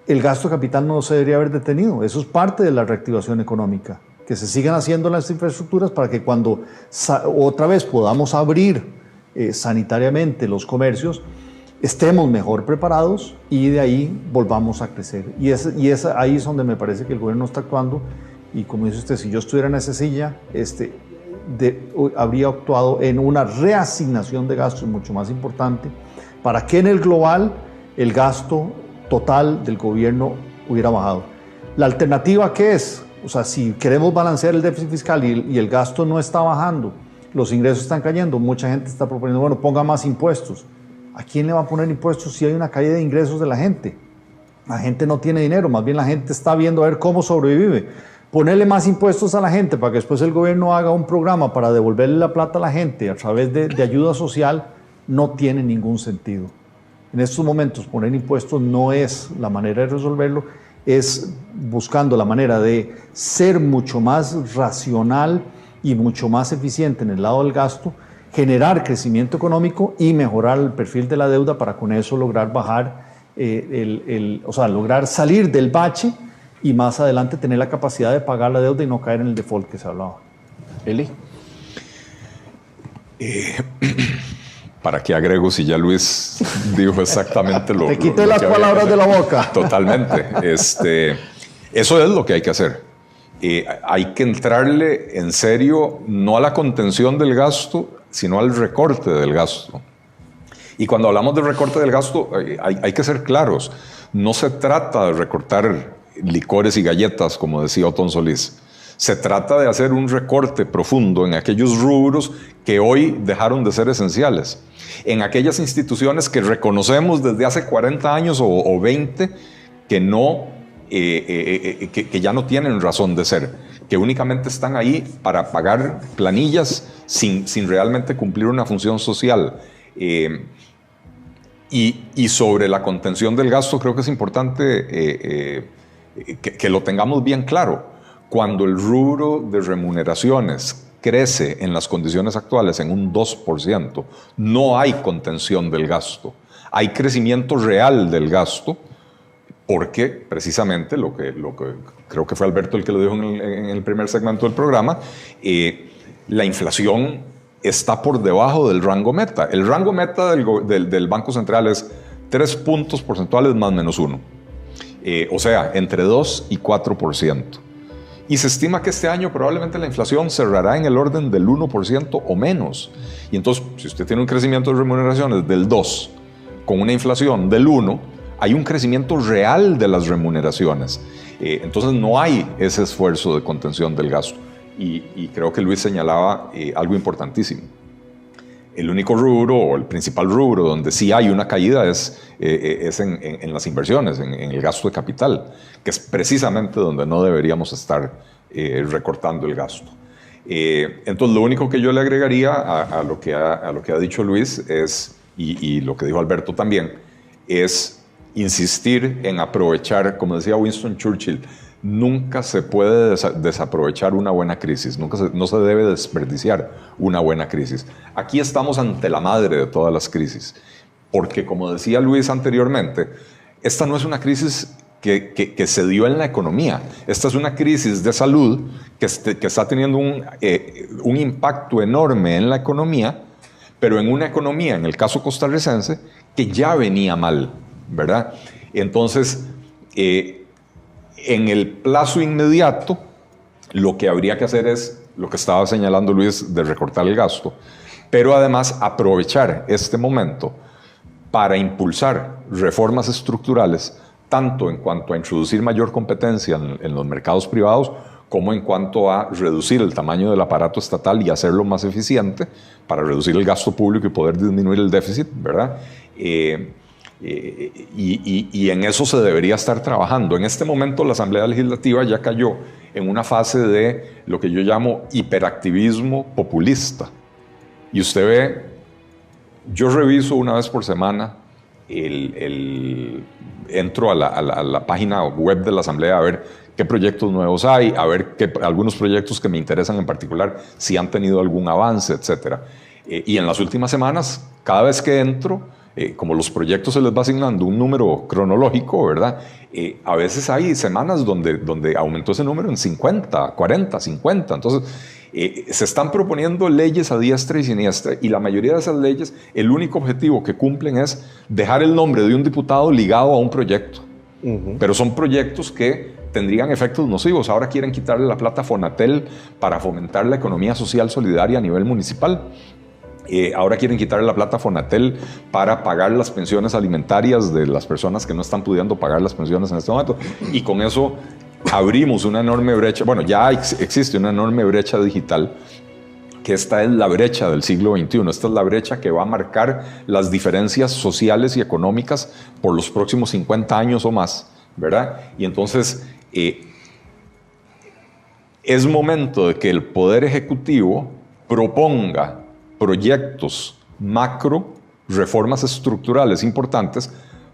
el gasto de capital no se debería haber detenido. Eso es parte de la reactivación económica. Que se sigan haciendo las infraestructuras para que cuando otra vez podamos abrir sanitariamente los comercios, estemos mejor preparados y de ahí volvamos a crecer. Y ahí es donde me parece que el gobierno está actuando. Y como dice usted, si yo estuviera en esa silla, habría actuado en una reasignación de gastos mucho más importante para que en el global el gasto total del gobierno hubiera bajado. ¿La alternativa qué es? O sea, si queremos balancear el déficit fiscal y el gasto no está bajando, los ingresos están cayendo, mucha gente está proponiendo, bueno, ponga más impuestos. ¿A quién le va a poner impuestos si hay una caída de ingresos de la gente? La gente no tiene dinero, más bien la gente está viendo a ver cómo sobrevive. Ponerle más impuestos a la gente para que después el gobierno haga un programa para devolverle la plata a la gente a través de ayuda social no tiene ningún sentido. En estos momentos poner impuestos no es la manera de resolverlo, es buscando la manera de ser mucho más racional y mucho más eficiente en el lado del gasto, generar crecimiento económico y mejorar el perfil de la deuda para con eso lograr bajar, o sea, lograr salir del bache y más adelante tener la capacidad de pagar la deuda y no caer en el default que se hablaba. Eli. ¿Para qué agrego si ya Luis dijo exactamente lo que... Te quité las palabras de la boca. Totalmente. Eso es lo que hay que hacer. Hay que entrarle en serio no a la contención del gasto, sino al recorte del gasto. Y cuando hablamos de recorte del gasto, hay que ser claros. No se trata de recortar licores y galletas, como decía Otón Solís. Se trata de hacer un recorte profundo en aquellos rubros que hoy dejaron de ser esenciales, en aquellas instituciones que reconocemos desde hace 40 años o 20 que ya no tienen razón de ser, que únicamente están ahí para pagar planillas sin realmente cumplir una función social. Y sobre la contención del gasto creo que es importante que lo tengamos bien claro. Cuando el rubro de remuneraciones crece en las condiciones actuales en un 2%, no hay contención del gasto. Hay crecimiento real del gasto porque precisamente lo que creo que fue Alberto el que lo dijo en el primer segmento del programa, la inflación está por debajo del rango meta. El rango meta del Banco Central es 3 puntos porcentuales más menos 1. O sea, entre 2 y 4%. Y se estima que este año probablemente la inflación cerrará en el orden del 1% o menos. Y entonces, si usted tiene un crecimiento de remuneraciones del 2 con una inflación del 1, hay un crecimiento real de las remuneraciones. Entonces no hay ese esfuerzo de contención del gasto. Y creo que Luis señalaba algo importantísimo. El único rubro o el principal rubro donde sí hay una caída es en las inversiones, en el gasto de capital, que es precisamente donde no deberíamos estar recortando el gasto. Entonces, lo único que yo le agregaría a lo que ha dicho Luis es, y lo que dijo Alberto también, es insistir en aprovechar, como decía Winston Churchill, nunca se puede desaprovechar una buena crisis, no se debe desperdiciar una buena crisis. Aquí estamos ante la madre de todas las crisis, porque como decía Luis anteriormente, esta no es una crisis que se dio en la economía, esta es una crisis de salud que está teniendo un impacto enorme en la economía, pero en una economía, en el caso costarricense, que ya venía mal, ¿verdad? Entonces, en el plazo inmediato, lo que habría que hacer es lo que estaba señalando Luis, de recortar el gasto, pero además aprovechar este momento para impulsar reformas estructurales, tanto en cuanto a introducir mayor competencia en los mercados privados, como en cuanto a reducir el tamaño del aparato estatal y hacerlo más eficiente para reducir el gasto público y poder disminuir el déficit, ¿verdad? Y en eso se debería estar trabajando. En este momento la Asamblea Legislativa ya cayó en una fase de lo que yo llamo hiperactivismo populista. Y usted ve, yo reviso una vez por semana, entro a la página web de la Asamblea a ver qué proyectos nuevos hay, a ver algunos proyectos que me interesan en particular, si han tenido algún avance, etc. Y en las últimas semanas, cada vez que entro, como los proyectos se les va asignando un número cronológico, ¿verdad? A veces hay semanas donde aumentó ese número en 50, 40, 50. Entonces, se están proponiendo leyes a diestra y siniestra, y la mayoría de esas leyes, el único objetivo que cumplen es dejar el nombre de un diputado ligado a un proyecto. Pero son proyectos que tendrían efectos nocivos. Ahora quieren quitarle la plata a Fonatel para fomentar la economía social solidaria a nivel municipal. Ahora quieren quitarle la plata a Fonatel para pagar las pensiones alimentarias de las personas que no están pudiendo pagar las pensiones en este momento. Y con eso abrimos una enorme brecha. Bueno, ya existe una enorme brecha digital, que esta es la brecha del siglo XXI. Esta es la brecha que va a marcar las diferencias sociales y económicas por los próximos 50 años o más, ¿verdad? Y entonces es momento de que el Poder Ejecutivo proponga proyectos macro, reformas estructurales importantes,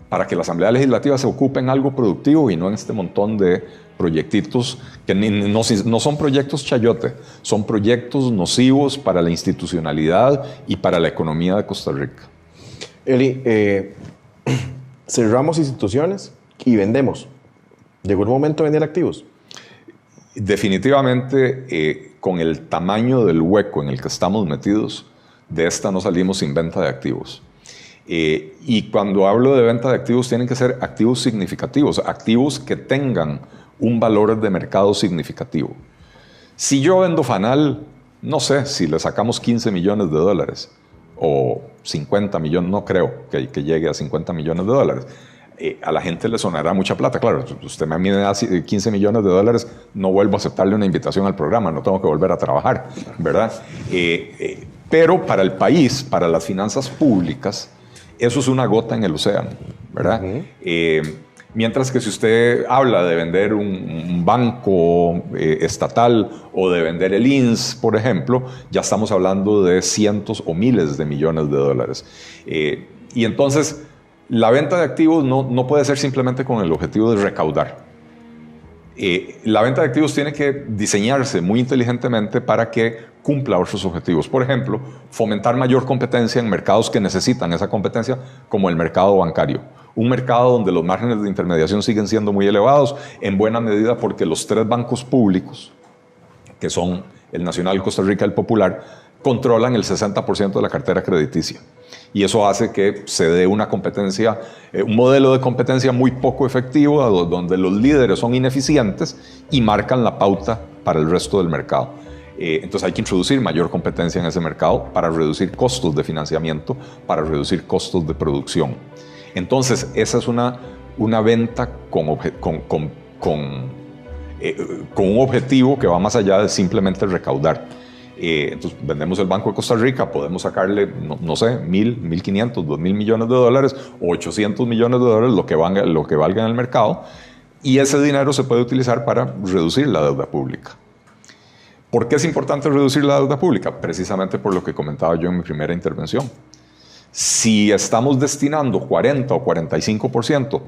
para que la Asamblea Legislativa se ocupe en algo productivo y no en este montón de proyectitos que no son proyectos chayote, son proyectos nocivos para la institucionalidad y para la economía de Costa Rica. Eli, cerramos instituciones y vendemos. ¿Llegó el momento de vender activos? Definitivamente, con el tamaño del hueco en el que estamos metidos, de esta no salimos sin venta de activos. Y cuando hablo de venta de activos, tienen que ser activos significativos, activos que tengan un valor de mercado significativo. Si yo vendo Fanal, no sé si le sacamos 15 millones de dólares o 50 millones, no creo que llegue a 50 millones de dólares. A la gente le sonará mucha plata. Claro, usted me da 15 millones de dólares, no vuelvo a aceptarle una invitación al programa, no tengo que volver a trabajar, ¿verdad? Pero para el país, para las finanzas públicas, eso es una gota en el océano, ¿verdad? Mientras que si usted habla de vender un banco estatal o de vender el INS, por ejemplo, ya estamos hablando de cientos o miles de millones de dólares. Y entonces, la venta de activos no puede ser simplemente con el objetivo de recaudar. La venta de activos tiene que diseñarse muy inteligentemente para que cumpla otros objetivos. Por ejemplo, fomentar mayor competencia en mercados que necesitan esa competencia, como el mercado bancario. Un mercado donde los márgenes de intermediación siguen siendo muy elevados, en buena medida porque los 3 bancos públicos, que son el Nacional, Costa Rica y el Popular, controlan el 60% de la cartera crediticia. Y eso hace que se dé una competencia, un modelo de competencia muy poco efectivo, donde los líderes son ineficientes y marcan la pauta para el resto del mercado. Entonces hay que introducir mayor competencia en ese mercado para reducir costos de financiamiento, para reducir costos de producción. Entonces esa es una venta con un objetivo que va más allá de simplemente recaudar. Entonces vendemos el Banco de Costa Rica, podemos sacarle, no sé, 1.000, 1.500, 2.000 millones de dólares o 800 millones de dólares, lo que valga en el mercado, y ese dinero se puede utilizar para reducir la deuda pública. ¿Por qué es importante reducir la deuda pública? Precisamente por lo que comentaba yo en mi primera intervención. Si estamos destinando 40 o 45%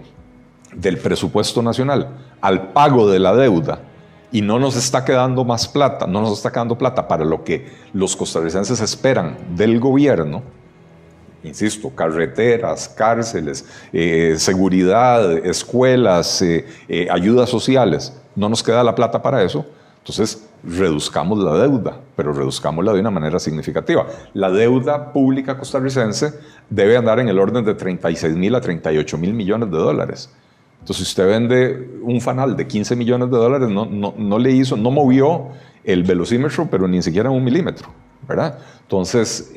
del presupuesto nacional al pago de la deuda y no nos está quedando más plata, no nos está quedando plata para lo que los costarricenses esperan del gobierno, insisto, carreteras, cárceles, seguridad, escuelas, ayudas sociales, no nos queda la plata para eso, entonces reduzcamos la deuda, pero reduzcámosla de una manera significativa. La deuda pública costarricense debe andar en el orden de 36.000 a 38.000 millones de dólares. Entonces, si usted vende un fanal de 15 millones de dólares, no movió el velocímetro, pero ni siquiera en 1 milímetro, ¿verdad? Entonces,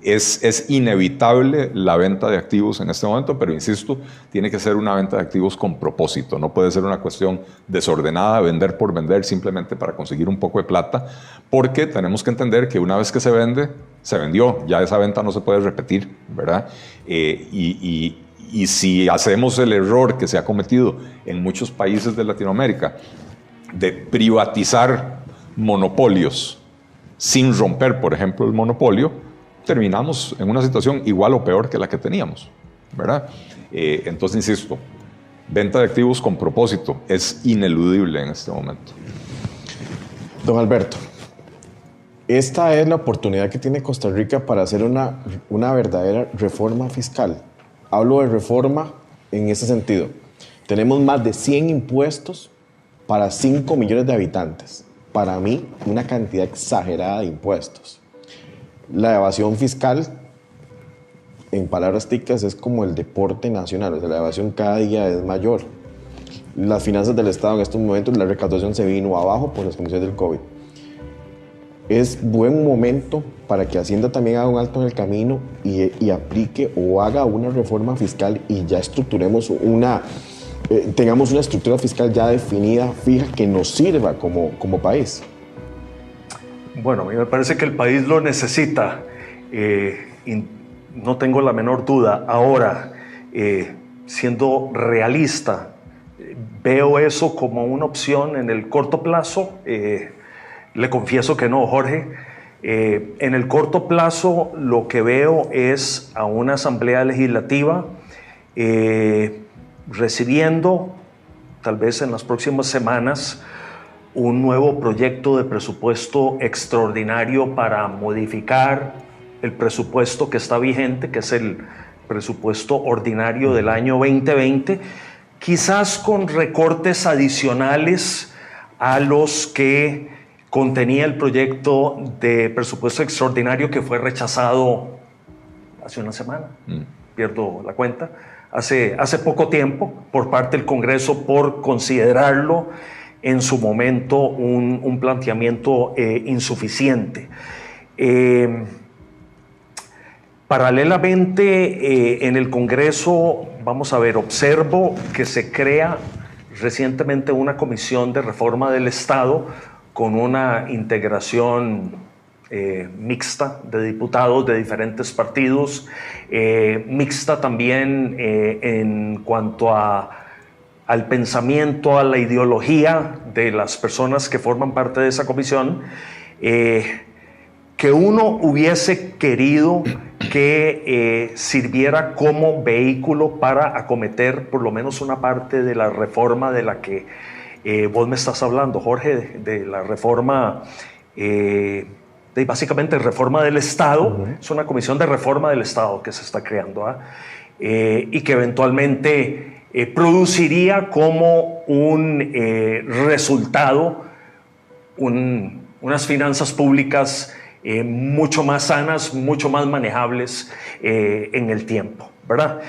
es inevitable la venta de activos en este momento, pero insisto, tiene que ser una venta de activos con propósito. No puede ser una cuestión desordenada, vender por vender, simplemente para conseguir un poco de plata, porque tenemos que entender que una vez que se vende, se vendió. Ya esa venta no se puede repetir, ¿verdad? Y si hacemos el error que se ha cometido en muchos países de Latinoamérica de privatizar monopolios sin romper, por ejemplo, el monopolio, terminamos en una situación igual o peor que la que teníamos, ¿verdad? Entonces, insisto, venta de activos con propósito es ineludible en este momento. Don Alberto, esta es la oportunidad que tiene Costa Rica para hacer una verdadera reforma fiscal. Hablo de reforma en ese sentido. Tenemos más de 100 impuestos para 5 millones de habitantes. Para mí, una cantidad exagerada de impuestos. La evasión fiscal, en palabras ticas, es como el deporte nacional. O sea, la evasión cada día es mayor. Las finanzas del Estado en estos momentos, la recaudación se vino abajo por las condiciones del COVID. Es buen momento para que Hacienda también haga un alto en el camino y aplique o haga una reforma fiscal y ya estructuremos tengamos una estructura fiscal ya definida, fija, que nos sirva como país. Bueno, a mí me parece que el país lo necesita, y no tengo la menor duda. Ahora, siendo realista, veo eso como una opción en el corto plazo. Le confieso que no, Jorge. En el corto plazo lo que veo es a una asamblea legislativa recibiendo, tal vez en las próximas semanas, un nuevo proyecto de presupuesto extraordinario para modificar el presupuesto que está vigente, que es el presupuesto ordinario del año 2020, quizás con recortes adicionales a los que contenía el proyecto de presupuesto extraordinario que fue rechazado hace una semana, pierdo la cuenta, hace poco tiempo por parte del Congreso por considerarlo en su momento un planteamiento insuficiente. Paralelamente, en el Congreso, vamos a ver, observo que se crea recientemente una comisión de reforma del Estado con una integración mixta de diputados de diferentes partidos, mixta también en cuanto al pensamiento, a la ideología de las personas que forman parte de esa comisión, que uno hubiese querido que sirviera como vehículo para acometer por lo menos una parte de la reforma de la que vos me estás hablando, Jorge, de la reforma, básicamente reforma del Estado. Es una comisión de reforma del Estado que se está creando, y que eventualmente produciría como un resultado unas finanzas públicas mucho más sanas, mucho más manejables en el tiempo, ¿verdad?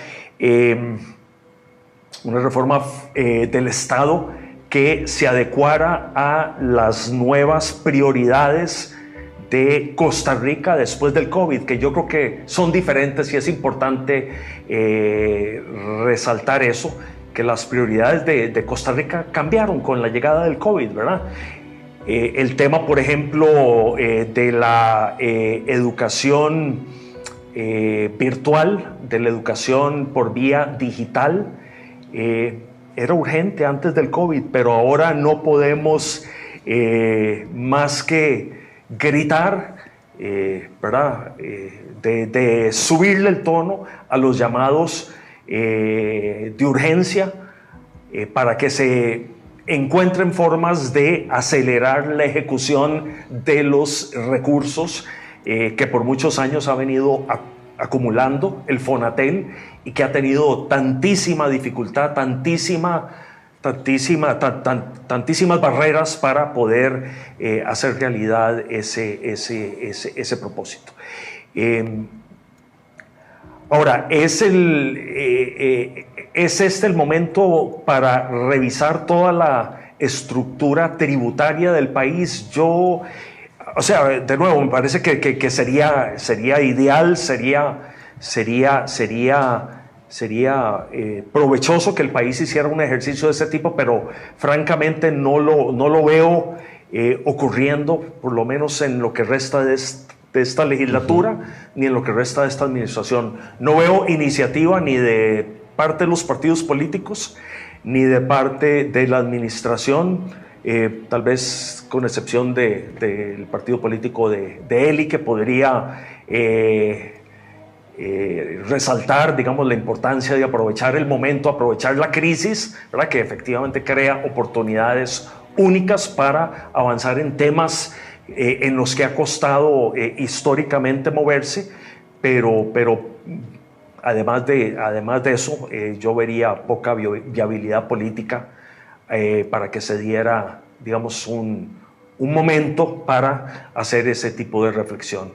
Una reforma del Estado que se adecuara a las nuevas prioridades de Costa Rica después del COVID, que yo creo que son diferentes y es importante resaltar eso, que las prioridades de Costa Rica cambiaron con la llegada del COVID, ¿verdad? El tema, por ejemplo, de la educación virtual, de la educación por vía digital, era urgente antes del COVID, pero ahora no podemos más que gritar, ¿verdad? De subirle el tono a los llamados de urgencia para que se encuentren formas de acelerar la ejecución de los recursos que por muchos años ha venido acumulando el Fonatel y que ha tenido tantísima dificultad, tantísimas barreras para poder hacer realidad ese propósito. Ahora, ¿es este el momento para revisar toda la estructura tributaria del país? O sea, de nuevo, me parece que sería ideal, sería provechoso que el país hiciera un ejercicio de ese tipo, pero francamente no lo veo ocurriendo, por lo menos en lo que resta de esta legislatura, ni en lo que resta de esta administración. No veo iniciativa ni de parte de los partidos políticos, ni de parte de la administración, tal vez con excepción del partido político de Eli, que podría resaltar, digamos, la importancia de aprovechar el momento, aprovechar la crisis, ¿verdad?, que efectivamente crea oportunidades únicas para avanzar en temas en los que ha costado históricamente moverse, pero además de eso, yo vería poca viabilidad política para que se diera, digamos, un momento para hacer ese tipo de reflexión.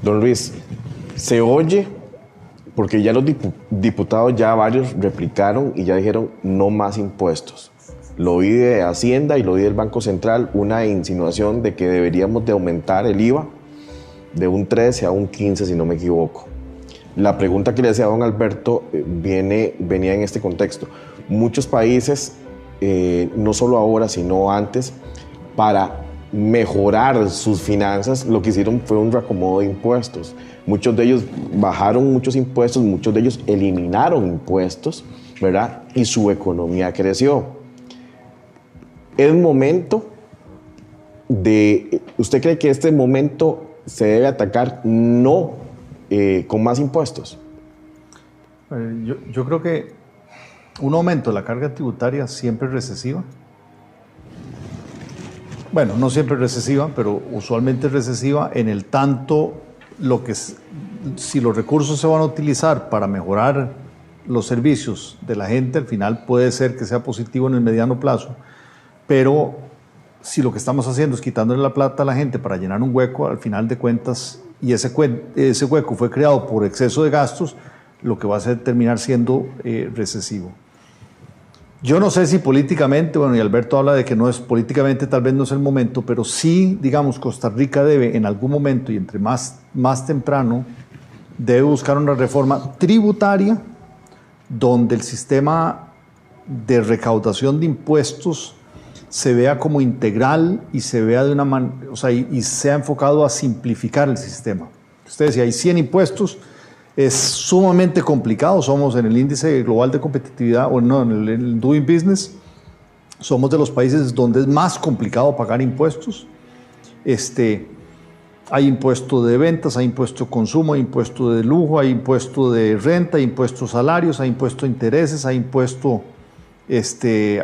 Don Luis, se oye, porque ya los diputados, ya varios replicaron y ya dijeron no más impuestos. Lo oí de Hacienda y lo oí del Banco Central, una insinuación de que deberíamos de aumentar el IVA de un 13 a un 15, si no me equivoco. La pregunta que le hacía a don Alberto venía en este contexto. Muchos países, no solo ahora, sino antes, para mejorar sus finanzas, lo que hicieron fue un reacomodo de impuestos. Muchos de ellos bajaron muchos impuestos, muchos de ellos eliminaron impuestos, ¿verdad? Y su economía creció. Es momento de... ¿Usted cree que este momento se debe atacar no con más impuestos? Yo creo que un aumento de la carga tributaria siempre es recesiva. Bueno, no siempre es recesiva, pero usualmente es recesiva en el tanto si los recursos se van a utilizar para mejorar los servicios de la gente, al final puede ser que sea positivo en el mediano plazo, pero si lo que estamos haciendo es quitándole la plata a la gente para llenar un hueco, al final de cuentas, y ese hueco fue creado por exceso de gastos, lo que va a terminar siendo recesivo. Yo no sé si políticamente, bueno, y Alberto habla de que no es políticamente, tal vez no es el momento, pero sí, digamos, Costa Rica debe en algún momento, y entre más temprano, debe buscar una reforma tributaria donde el sistema de recaudación de impuestos se vea como integral y se vea de una manera, o sea, y sea enfocado a simplificar el sistema. Usted decía, hay 100 impuestos, es sumamente complicado, somos en el índice global de competitividad, o no, en el Doing Business, somos de los países donde es más complicado pagar impuestos. Hay impuesto de ventas, hay impuesto de consumo, hay impuesto de lujo, hay impuesto de renta, hay impuesto de salarios, hay impuesto de intereses, hay impuesto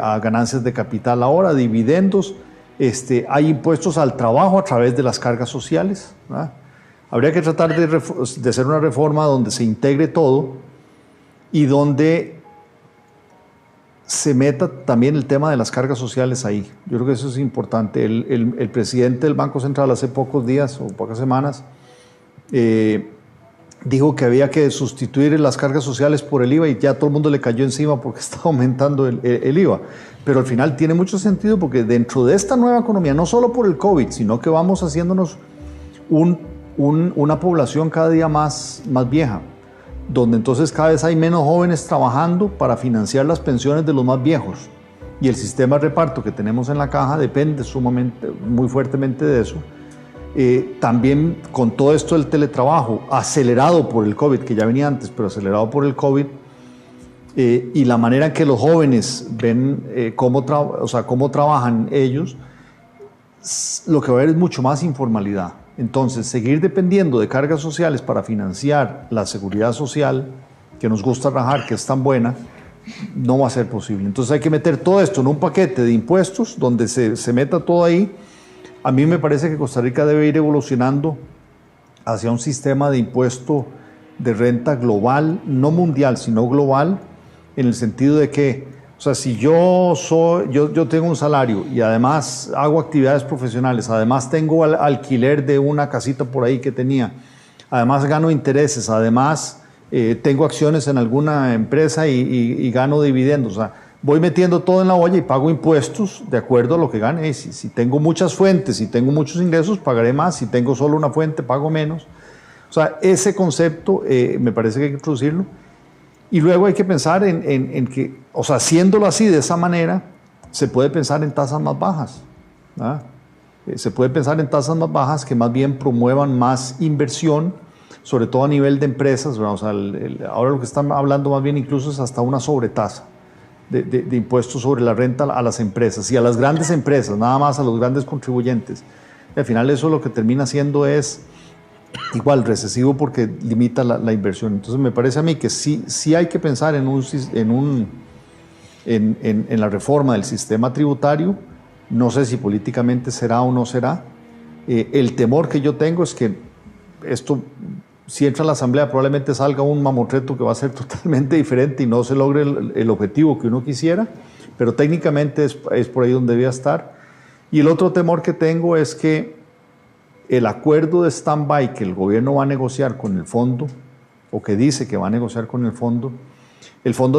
a ganancias de capital ahora, dividendos, hay impuestos al trabajo a través de las cargas sociales, ¿verdad? Habría que tratar de hacer una reforma donde se integre todo y donde se meta también el tema de las cargas sociales ahí. Yo creo que eso es importante. El presidente del Banco Central hace pocos días o pocas semanas dijo que había que sustituir las cargas sociales por el IVA y ya todo el mundo le cayó encima porque está aumentando el IVA. Pero al final tiene mucho sentido porque dentro de esta nueva economía, no solo por el COVID, sino que vamos haciéndonos una población cada día más vieja, donde entonces cada vez hay menos jóvenes trabajando para financiar las pensiones de los más viejos. Y el sistema de reparto que tenemos en la caja depende muy fuertemente de eso. También con todo esto del teletrabajo, acelerado por el COVID, que ya venía antes, pero acelerado por el COVID, y la manera en que los jóvenes ven cómo trabajan ellos, lo que va a haber es mucho más informalidad. Entonces, seguir dependiendo de cargas sociales para financiar la seguridad social que nos gusta rajar, que es tan buena, no va a ser posible. Entonces hay que meter todo esto en un paquete de impuestos donde se meta todo ahí. A mí me parece que Costa Rica debe ir evolucionando hacia un sistema de impuesto de renta global, no mundial, sino global, en el sentido de que, o sea, si yo tengo un salario y además hago actividades profesionales, además tengo alquiler de una casita por ahí que tenía, además gano intereses, además tengo acciones en alguna empresa y gano dividendos, o sea, voy metiendo todo en la olla y pago impuestos de acuerdo a lo que gane. Si tengo muchas fuentes, si tengo muchos ingresos, pagaré más. Si tengo solo una fuente, pago menos. O sea, ese concepto me parece que hay que introducirlo. Y luego hay que pensar en que, o sea, haciéndolo así, de esa manera, se puede pensar en tasas más bajas. Se puede pensar en tasas más bajas que más bien promuevan más inversión, sobre todo a nivel de empresas. O sea, ahora lo que están hablando más bien incluso es hasta una sobretasa de impuestos sobre la renta a las empresas y a las grandes empresas, nada más a los grandes contribuyentes. Y al final eso lo que termina siendo es igual recesivo porque limita la inversión. Entonces me parece a mí que sí hay que pensar en la reforma del sistema tributario. No sé si políticamente será o no será. El temor que yo tengo es que esto, si entra a la Asamblea, probablemente salga un mamotreto que va a ser totalmente diferente y no se logre el objetivo que uno quisiera, pero técnicamente es por ahí donde debía estar. Y el otro temor que tengo es que el acuerdo de stand-by que el gobierno va a negociar con el fondo, o que dice que va a negociar con el fondo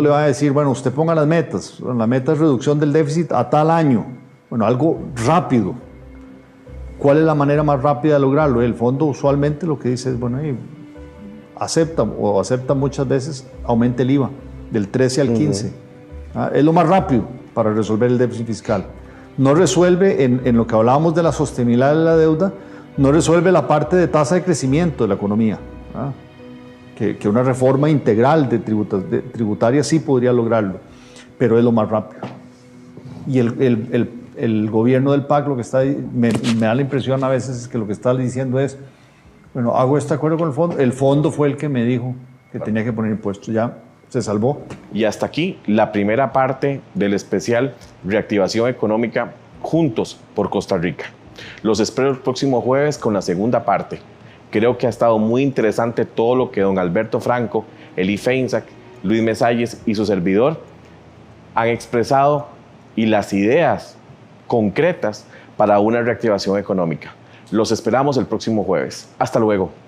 le va a decir, bueno, usted ponga las metas. Bueno, la meta es reducción del déficit a tal año. Bueno, algo rápido. ¿Cuál es la manera más rápida de lograrlo? El fondo usualmente lo que dice es, bueno, acepta muchas veces, aumenta el IVA del 13 al 15. Es lo más rápido para resolver el déficit fiscal. No resuelve, en lo que hablábamos de la sostenibilidad de la deuda, no resuelve la parte de tasa de crecimiento de la economía. Que una reforma integral tributaria sí podría lograrlo, pero es lo más rápido. Y el gobierno del PAC lo que está, me da la impresión a veces es que lo que está diciendo es, bueno, hago este acuerdo con el fondo fue el que me dijo que tenía que poner impuestos, ya se salvó. Y hasta aquí la primera parte del especial Reactivación Económica Juntos por Costa Rica. Los espero el próximo jueves con la segunda parte. Creo que ha estado muy interesante todo lo que don Alberto Franco, Eli Feinsack, Luis Mesalles y su servidor han expresado y las ideas concretas para una reactivación económica. Los esperamos el próximo jueves. Hasta luego.